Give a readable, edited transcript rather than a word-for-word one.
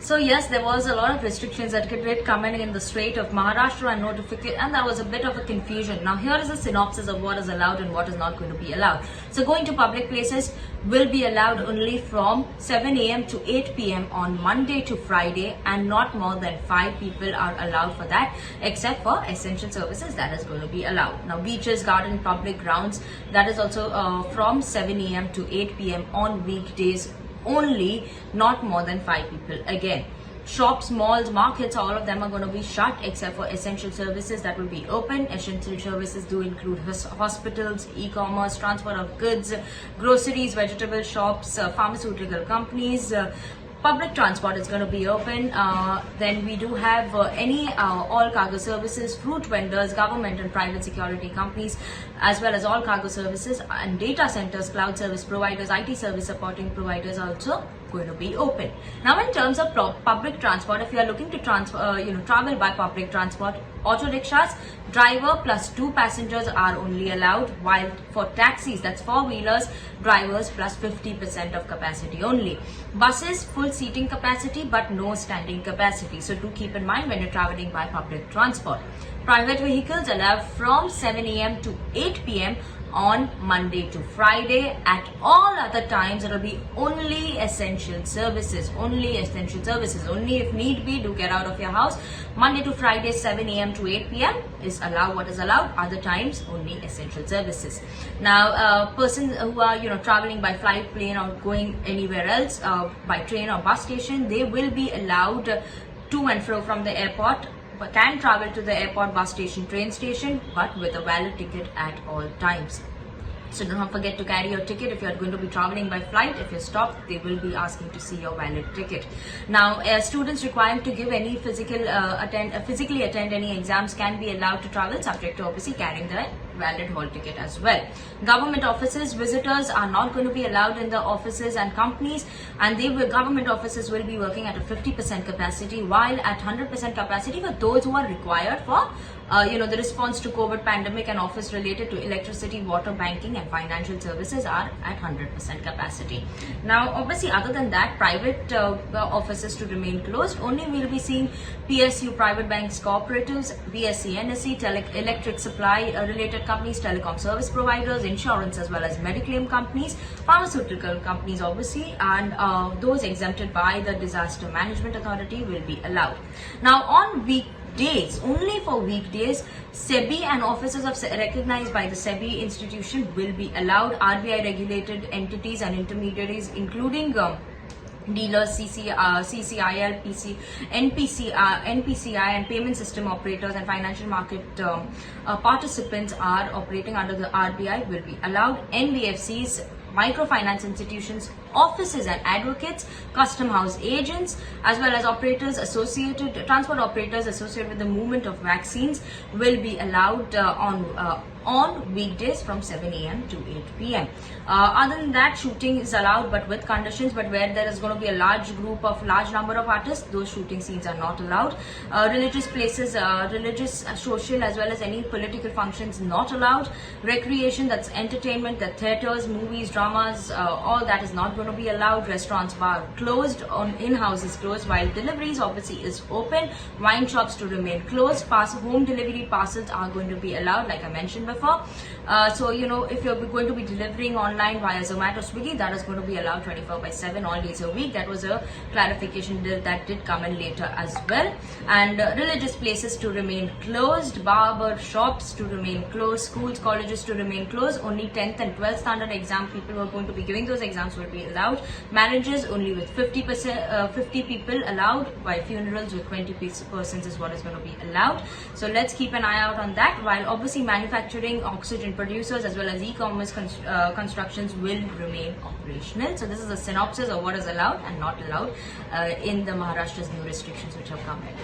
So yes, there was a lot of restrictions that did come in the state of Maharashtra and there was a bit of a confusion. Now here is a synopsis of what is allowed and what is not going to be allowed. So going to public places will be allowed only from 7 a.m. to 8 p.m. on Monday to Friday, and not more than 5 people are allowed for that, except for essential services that is going to be allowed. Now beaches, garden, public grounds, that is also from 7 a.m. to 8 p.m. on weekdays only, not more than 5 people. Again, shops, malls, markets, all of them are going to be shut except for essential services that will be open. Essential services do include hospitals, e-commerce, transport of goods, groceries, vegetable shops, pharmaceutical companies. Public transport is going to be open. Then we do have all cargo services, fruit vendors, government and private security companies, as well as all cargo services and data centers, cloud service providers, IT service supporting providers also going to be open. Now in terms of public transport, if you are looking to travel by public transport, auto rickshaws, driver plus 2 passengers are only allowed, while for taxis, that's 4-wheelers, drivers plus 50% of capacity only. Buses, full seating capacity but no standing capacity, so do keep in mind when you're traveling by public transport. Private vehicles allowed from 7 a.m. to 8 p.m. on Monday to Friday. At all other times it will be only essential services. Only essential services. Only if need be, do get out of your house. Monday to Friday 7 a.m. to 8 p.m. is allowed what is allowed. Other times only essential services. Now persons who are traveling by flight, plane or going anywhere else by train or bus station, they will be allowed to and fro from the airport, can travel to the airport, bus station, train station, but with a valid ticket at all times. So do not forget to carry your ticket if you are going to be traveling by flight. If you stop, they will be asking to see your valid ticket. Now, students required to give any physically attend any exams can be allowed to travel, subject to obviously carrying the valid hall ticket as well. Government offices, visitors are not going to be allowed in the offices and companies, and government offices will be working at a 50% capacity, while at 100% capacity for those who are required for the response to COVID pandemic, and office related to electricity, water, banking and financial services are at 100% capacity. Now obviously other than that, private offices to remain closed. Only we will be seeing PSU, private banks, cooperatives, BSc, NSE, electric supply related companies, telecom service providers, insurance as well as mediclaim companies, pharmaceutical companies obviously, and those exempted by the Disaster Management Authority will be allowed. Now on weekdays, only for weekdays, SEBI and offices recognized by the SEBI institution will be allowed. RBI regulated entities and intermediaries including dealers, CCIL, NPCI and payment system operators and financial market participants are operating under the RBI will be allowed. NBFCs, microfinance institutions, offices and advocates, custom house agents, as well as transport operators associated with the movement of vaccines will be allowed on weekdays from 7 a.m. to 8 p.m. Other than that, shooting is allowed but with conditions, but where there is going to be a large number of artists, those shooting scenes are not allowed. Religious places, religious, social as well as any political functions not allowed. Recreation, that's entertainment, the theaters, movies, dramas, all that is not going to be allowed. Restaurants, bar closed, in-houses closed, while deliveries obviously is open. Wine shops to remain closed. Home delivery parcels are going to be allowed, like I mentioned before. So if you're going to be delivering online via Zomato, Swiggy, that is going to be allowed 24/7 all days a week. That was a clarification that did come in later as well. And religious places to remain closed, barber shops to remain closed, schools, colleges to remain closed. Only 10th and 12th standard exam people who are going to be giving those exams will be allowed. Marriages only with 50 people allowed, while funerals with 20 persons is what is going to be allowed. So let's keep an eye out on that. While obviously manufacturing, oxygen producers as well as e-commerce constructions will remain operational. So this is a synopsis of what is allowed and not allowed in the Maharashtra's new restrictions which have come in.